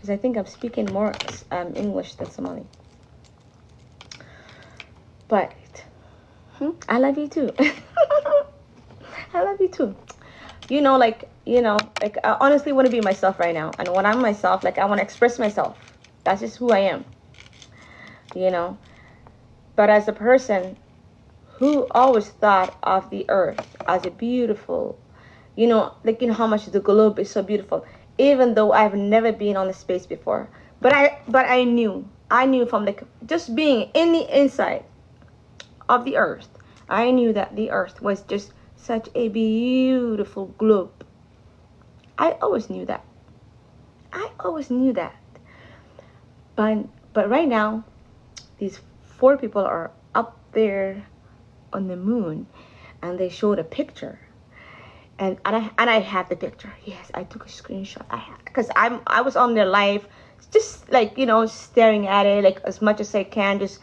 because I think I'm speaking more English than Somali. But I love you too. I love you too. Like I honestly want to be myself right now. And when I'm myself, like I want to express myself. That's just who I am. But as a person who always thought of the earth as a beautiful, how much the globe is so beautiful, even though I've never been on the space before. But I knew from just being in the inside of the earth, I knew that the earth was just such a beautiful globe. I always knew that. But right now, these 4 people are up there on the moon, and they showed a picture, and I have the picture. Yes, I took a screenshot. Because I was on their live, just staring at it like as much as I can, just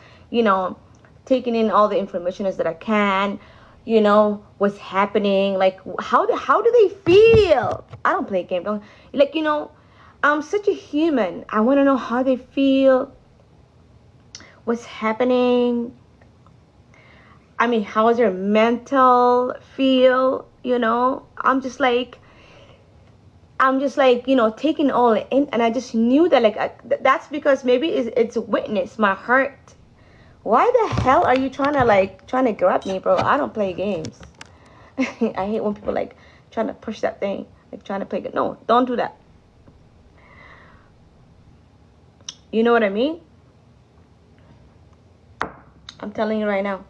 taking in all the information as that I can, what's happening, like how do they feel. I don't play games, I'm such a human. I want to know how they feel, what's happening. I mean, how is their mental feel, I'm just like taking all in. And I just knew that that's because maybe it's a witness, my heart. Why the hell are you trying to grab me, bro? I don't play games. I hate when people trying to push that thing, trying to play. No, don't do that. You know what I mean? I'm telling you right now.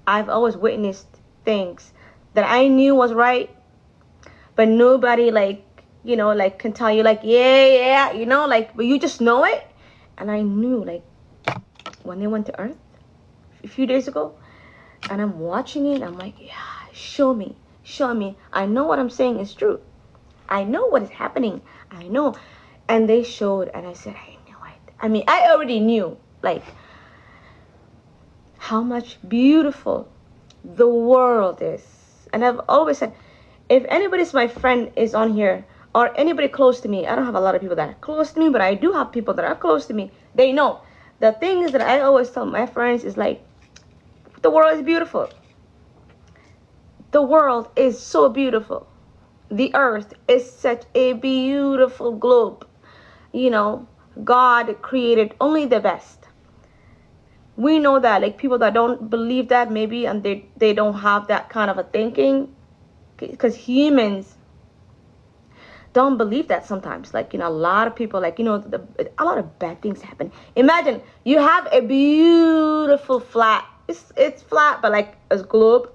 I've always witnessed things that I knew was right, but nobody can tell you yeah, but you just know it. And I knew when they went to Earth a few days ago, and I'm watching it, I'm like, yeah, show me. I know what I'm saying is true. I know what is happening. I know. And they showed, and I said, I knew it. I mean, I already knew, how much beautiful the world is. And I've always said, if anybody's my friend is on here, or anybody close to me, I don't have a lot of people that are close to me, but I do have people that are close to me. They know. The things that I always tell my friends is the world is beautiful. The world is so beautiful. The earth is such a beautiful globe. God created only the best. We know that, people that don't believe that, maybe, and they don't have that kind of a thinking, because humans don't believe that sometimes. A lot of people, a lot of bad things happen. Imagine you have a beautiful flat. It's flat, but a globe,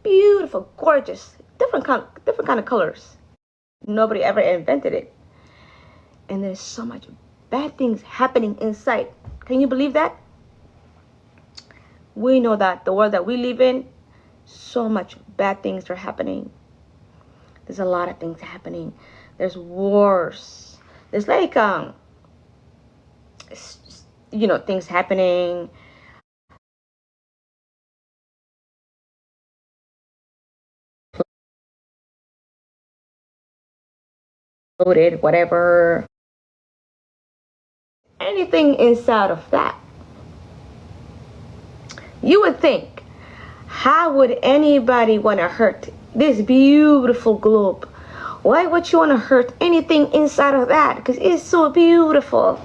beautiful, gorgeous, different kind of colors. Nobody ever invented it, and there's so much bad things happening inside. Can you believe that? We know that the world that we live in, so much bad things are happening. There's a lot of things happening. There's wars. There's things happening. Loaded, whatever. Anything inside of that. You would think, how would anybody want to hurt this beautiful globe? Why would you want to hurt anything inside of that? Because it's so beautiful.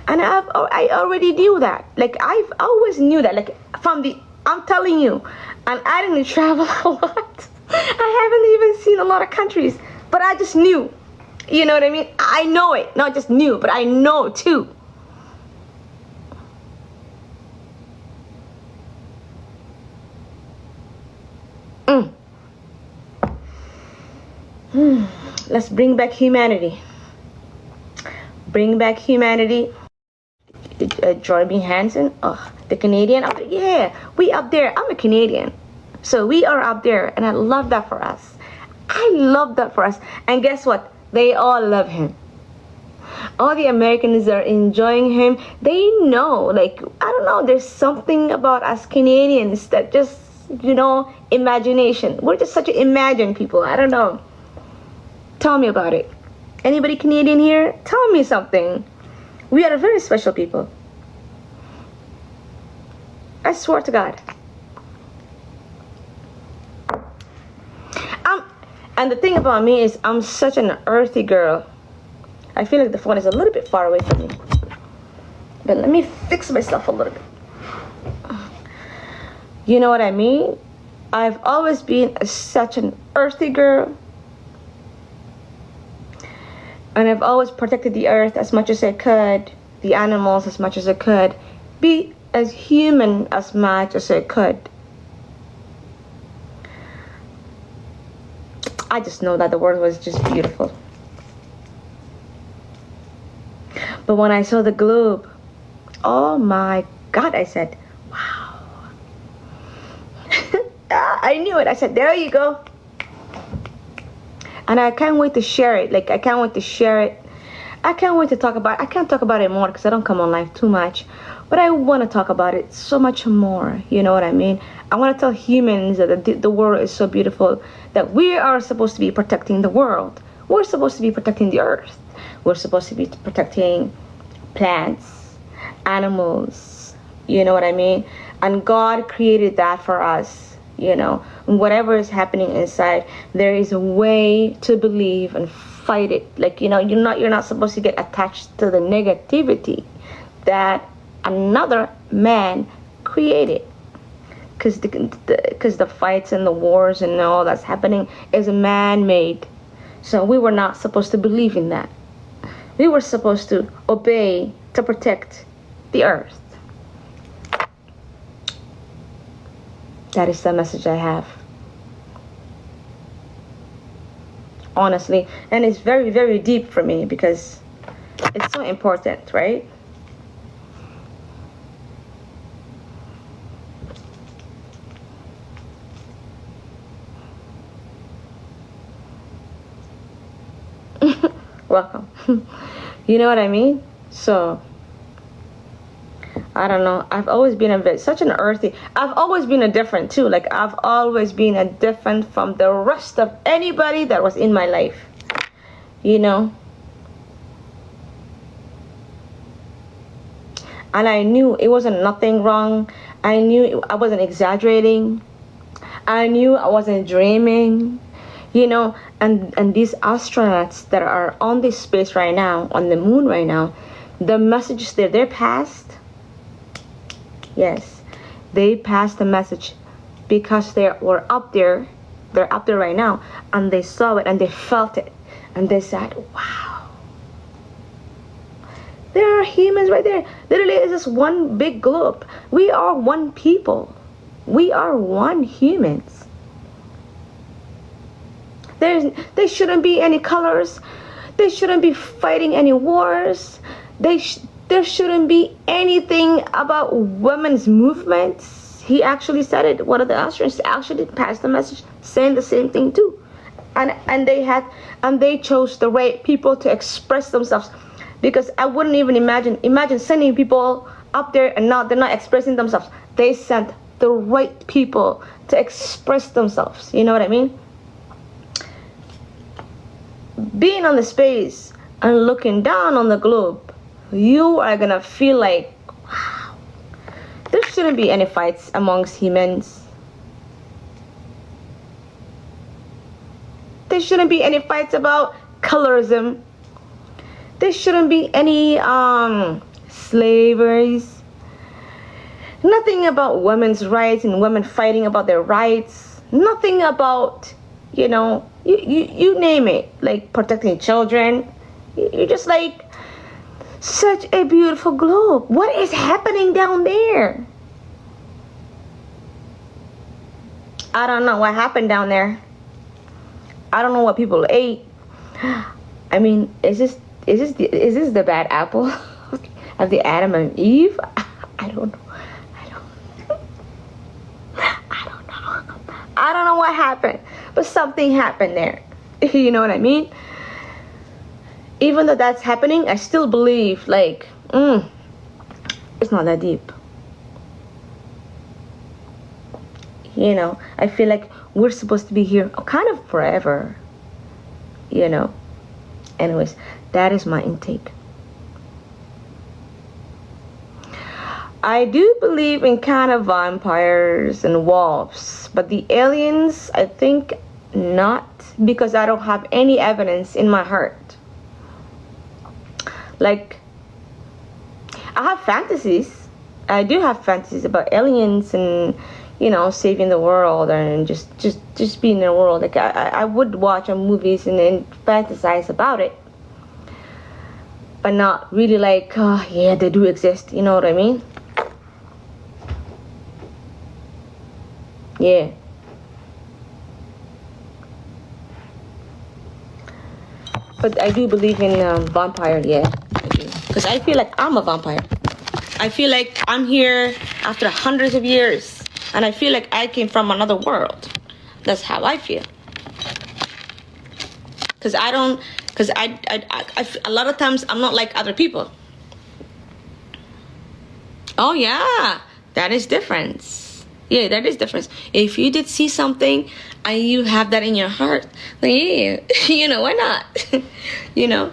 And I already knew that. I've always knew that. I'm telling you, and I didn't travel a lot. I haven't even seen a lot of countries, but I just knew. You know what I mean? I know it. Not just knew, but I know too. Let's bring back humanity. Bring back humanity. Jordan Hansen, the Canadian. Yeah, we up there. I'm a Canadian, so we are up there, and I love that for us. I love that for us. And guess what? They all love him. All the Americans are enjoying him. They know, I don't know, there's something about us Canadians that just, imagination. We're just such an imagined people. I don't know. Tell me about it. Anybody Canadian here? Tell me something. We are very special people. I swear to God. And the thing about me is I'm such an earthy girl. I feel like the phone is a little bit far away from me. But let me fix myself a little bit. You know what I mean? I've always been such an earthy girl. And I've always protected the earth as much as I could. The animals as much as I could. Be as human as much as I could. I just know that the world was just beautiful. But when I saw the globe, oh my God, I said, wow. I knew it. I said, there you go. And I can't wait to share it. Like, I can't wait to share it. I can't wait to talk about it. I can't talk about it more because I don't come on live too much. But I want to talk about it so much more. You know what I mean? I want to tell humans that the world is so beautiful, that we are supposed to be protecting the world. We're supposed to be protecting the earth. We're supposed to be protecting plants, animals. You know what I mean? And God created that for us. You know, whatever is happening inside, there is a way to believe and fight it. Like, you know, you're not supposed to get attached to the negativity that another man created. Because the fights and the wars and all that's happening is man-made. So we were not supposed to believe in that. We were supposed to obey to protect the earth. That is the message I have. Honestly. And it's very, very deep for me because it's so important, right? Welcome. You know what I mean? So I don't know. I've always been such an earthy. I've always been a different too. Like, I've always been a different from the rest of anybody that was in my life. You know? And I knew it wasn't nothing wrong. I knew I wasn't exaggerating. I knew I wasn't dreaming. You know, and these astronauts that are on this space right now, on the moon right now, the messages there, they're passed. Yes, they passed the message because they were up there. They're up there right now, and they saw it and they felt it, and they said, wow, there are humans right there. Literally, it's just one big globe. We are one people. We are one humans. There shouldn't be any colors. They shouldn't be fighting any wars. There shouldn't be anything about women's movements. He actually said it. One of the astronauts actually passed the message saying the same thing too. And they chose the right people to express themselves, because I wouldn't even imagine sending people up there and they're not expressing themselves. They sent the right people to express themselves. You know what I mean? Being on the space and looking down on the globe, you are gonna feel like, wow, there shouldn't be any fights amongst humans. There shouldn't be any fights about colorism. There shouldn't be any slaveries. Nothing about women's rights and women fighting about their rights. Nothing about, you know, you name it, like protecting children. You're just like, such a beautiful globe. What is happening down there? I don't know what happened down there. I don't know what people ate. I mean, is this the bad apple of the Adam and Eve? I don't know. I don't know what happened, but something happened there. You know what I mean? Even though that's happening, I still believe, like, it's not that deep. You know, I feel like we're supposed to be here kind of forever, you know. Anyways, that is my intake. I do believe in kind of vampires and wolves, but the aliens, I think not, because I don't have any evidence in my heart. Like, I have fantasies. I do have fantasies about aliens and, you know, saving the world and just being in the world. Like, I would watch movies and fantasize about it, but not really like, yeah, they do exist. You know what I mean? Yeah. But I do believe in vampire, yeah. I do. Because I feel like I'm a vampire. I feel like I'm here after hundreds of years. And I feel like I came from another world. That's how I feel. Because a lot of times I'm not like other people. Oh yeah, that is difference. Yeah, that is difference. If you did see something and you have that in your heart, then yeah, you know, why not? You know,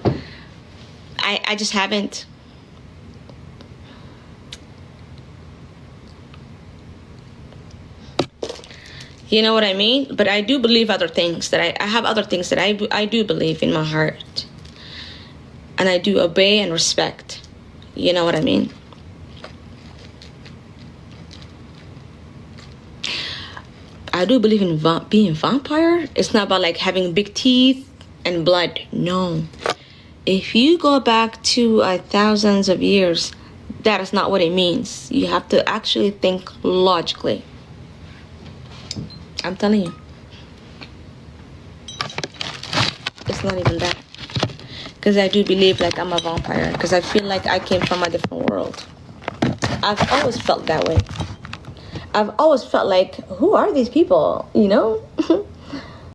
I just haven't. You know what I mean? But I do believe other things, that I have other things that I do believe in my heart. And I do obey and respect. You know what I mean? I do believe in being a vampire. It's not about like having big teeth and blood. No. If you go back to thousands of years, that is not what it means. You have to actually think logically. I'm telling you. It's not even that. Because I do believe like I'm a vampire. Because I feel like I came from a different world. I've always felt that way. I've always felt like, who are these people? You know?